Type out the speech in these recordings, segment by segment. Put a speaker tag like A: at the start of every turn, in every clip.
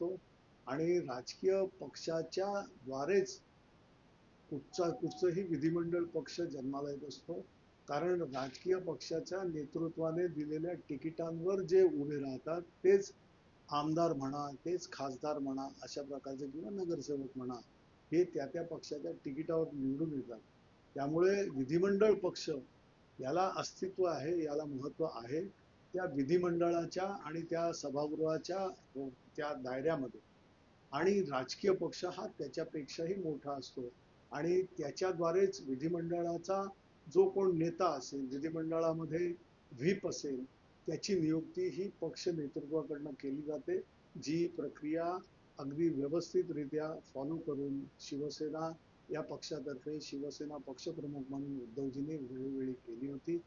A: असतो आणि राजकीय पक्षाच्या द्वारेच कुठचाही विधिमंडळ पक्ष जन्माला येत असतो. कारण राजकीय पक्षाच्या नेतृत्वाने दिलेल्या तिकिटांवर जे उभे राहतात तेच आमदार म्हणा, तेच खासदार म्हणा, अशा प्रकारचे किंवा नगरसेवक म्हणा, हे त्या त्या पक्षाच्या तिकिटावर निवडून येतात. त्यामुळे विधिमंडळ पक्ष याला अस्तित्व आहे, याला महत्व आहे. त्या विधिमंडळाच्या आणि त्या सभागृहाच्या त्या दायऱ्यामध्ये आणि राजकीय पक्ष हा त्याच्यापेक्षाही मोठा असतो आणि त्याच्याद्वारेच विधिमंडळाचा जो कोण नेता असेल, विधिमंडळामध्ये व्हीप असेल, त्याची नियुक्ती ही पक्ष नेतृत्वाकडनं केली जाते. जी प्रक्रिया अगदी व्यवस्थितरित्या फॉलो करून शिवसेना या पक्षातर्फे शिवसेना पक्षप्रमुख म्हणून उद्धवजींनी वेळोवेळी केली होती.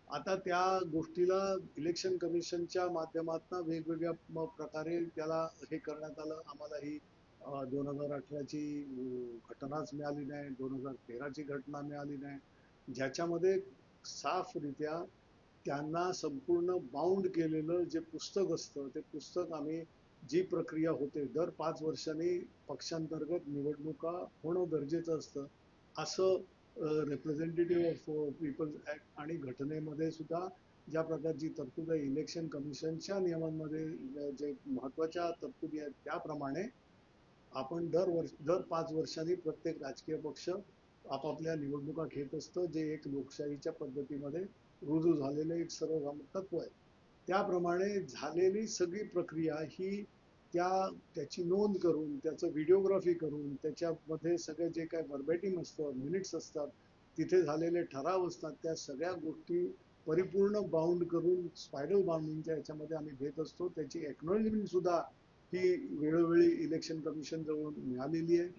A: आता त्या गोष्टीला इलेक्शन कमिशनच्या माध्यमातून वेगवेगळ्या प्रकारे त्याला हे करण्यात आलं. आम्हाला ही 2018ची घटनाच मिळाली नाही, 2013ची घटना मिळाली नाही, ज्याच्यामध्ये साफरित्या त्यांना संपूर्ण बाउंड केलेलं जे पुस्तक असतं ते पुस्तक आम्ही जी प्रक्रिया होते दर 5 वर्षांनी पक्षांतर्गत निवडणुका होणं गरजेचं असतं असं रिप्रेझेंटेटिव्ह ऑफ पीपल्स ऍक्ट आणि घटनेमध्ये सुद्धा ज्या प्रकारची तरतूद आहे इलेक्शन कमिशनच्या नियमांमध्ये जे महत्वाच्या तरतुदी आहेत त्याप्रमाणे आपण दर 5 वर्षांनी प्रत्येक राजकीय पक्ष आपापल्या निवडणुका घेत असतं, जे एक लोकशाहीच्या पद्धतीमध्ये रुजू झालेलं एक सर्वसामान्य तत्व आहे. त्याप्रमाणे झालेली सगळी प्रक्रिया ही त्याची नोंद करून, त्याचं व्हिडिओग्राफी करून, त्याच्यामध्ये सगळे जे काय वर्बॅटिम असतं, मिनिट्स असतात, तिथे झालेले ठराव असतात, त्या सगळ्या गोष्टी परिपूर्ण बाउंड करून स्पायरल बाउंडिंगच्या याच्यामध्ये आम्ही घेत असतो. त्याची एक्नॉलेजमेंट सुद्धा ही वेळोवेळी इलेक्शन कमिशन जवळून मिळालेली आहे.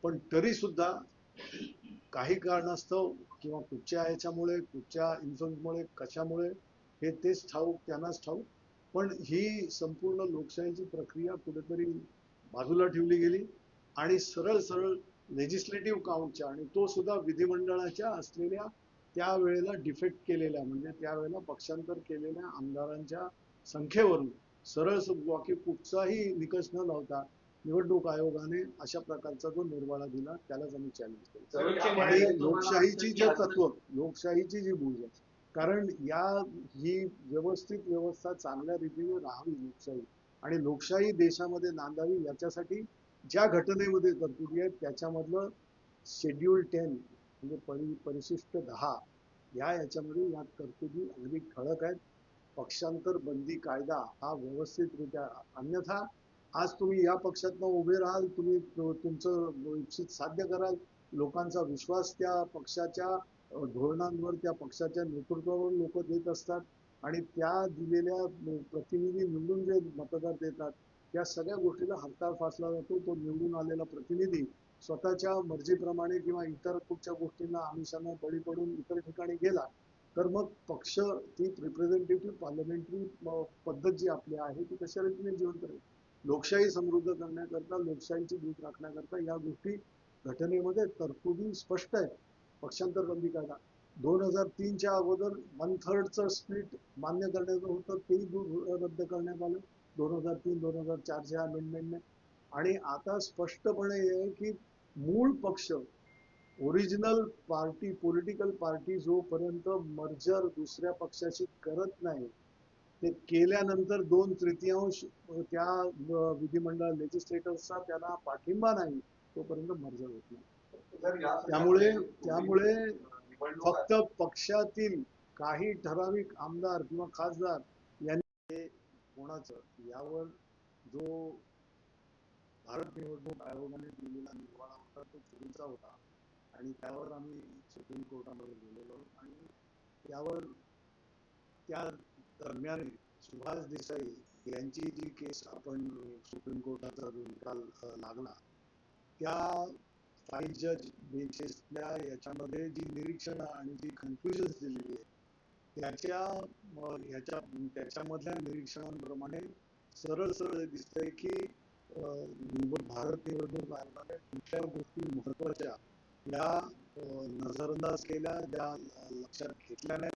A: पण तरी सुद्धा काही कारणास्तव किंवा कुठच्या ह्याच्यामुळे, कुठच्या इन्फ्लुएन्समुळे, कशामुळे हे तेच ठाऊक, त्यांनाच ठाऊक, पण ही संपूर्ण लोकशाहीची प्रक्रिया कुठेतरी बाजूला ठेवली गेली आणि सरळ सरळ लेजिस्लेटिव्ह काउंटच्या आणि तो सुद्धा विधिमंडळाच्या असलेल्या त्यावेळेला डिफेक्ट केलेल्या म्हणजे त्यावेळेला पक्षांतर केलेल्या आमदारांच्या संख्येवरून सरळ बाकी कुठचाही निकष न लावता निवडणूक आयोगाने अशा प्रकारचा जो निर्वाळा दिला त्यालाच आम्ही चॅलेंज केलं. आणि लोकशाहीची जे तत्व, लोकशाहीची जी मूल्य, कारण ही व्यवस्थित व्यवस्था चांगल्या रीतीने राहावी लोकशाही आणि लोकशाही देशामध्ये नांदावी याच्यासाठी ज्या घटनेमध्ये तरतुदी आहेत त्याच्यामधलं शेड्यूल 10 म्हणजे परिशिष्ट 10 याच्यामध्ये या तरतुदी अगदी ठळक आहेत. पक्षांतर बंदी कायदा हा व्यवस्थितरित्या, अन्यथा आज तुम्ही या पक्षातनं उभे राहाल, तुम्ही तुमचं इच्छित साध्य कराल, लोकांचा विश्वास त्या पक्षाच्या धोरणांवर, त्या पक्षाच्या नेतृत्वावर लोक देत असतात आणि त्या दिलेल्या प्रतिनिधी निवडून जे मतदार देतात त्या सगळ्या गोष्टीला हरताळ फासला जातो. तो निवडून आलेला प्रतिनिधी स्वतःच्या मर्जीप्रमाणे किंवा इतर कुठच्या गोष्टींना आमिषांना बळी पडून इतर ठिकाणी गेला तर मग पक्ष ती रिप्रेझेंटेटिव्ह पार्लमेंटरी पद्धत जी आपली आहे ती कशा रीतीने जिवंत राहील. लोकशाही समृद्ध करण्याकरता, लोकशाहीची दूत राखण्याकरता या गोष्टी घटनेमध्ये तरतुदी स्पष्ट आहेत. पक्षांतर बंदी कायदा 2003च्या अगोदर 1/3चं स्प्लिट मान्य करण्याचं होतं, तेही रद्द करण्यात आलं 2003-2004च्या अमेंडमेंटने. आणि आता स्पष्टपणे आहे की मूळ पक्ष, ओरिजिनल पार्टी, पॉलिटिकल पार्टी जोपर्यंत मर्जर दुसऱ्या पक्षाशी करत नाही, ते केल्यानंतर 2/3 त्या विधिमंडळ लेजिस्लेटर्सचा त्याला पाठिंबा नाही तोपर्यंत मर्जर होत नाही. त्यामुळे फक्त पक्षातील काही ठराविक आमदार किंवा खासदार यांनी कोणाचं यावर जो भारत निवडणूक आयोगाने दिलेला निर्वाळा होता तो चुकीचा होता आणि त्यावर आम्ही सुप्रीम कोर्टामध्ये गेलेलो आणि त्यावर त्या दरम्यान सुभाष देसाई यांची जी केस आपण सुप्रीम कोर्टाचा जो निकाल लागला त्या 5 जज बेंचेसच्या याच्यामध्ये जी निरीक्षण आणि जी कन्फ्युजन दिलेली आहे त्याच्यामधल्या निरीक्षणांप्रमाणे सरळ सरळ दिसतंय की भारत निवडणूक आयोगाने कुठल्या गोष्टी महत्वाच्या या नजरअंदाज केल्या, त्या लक्षात घेतल्या नाही.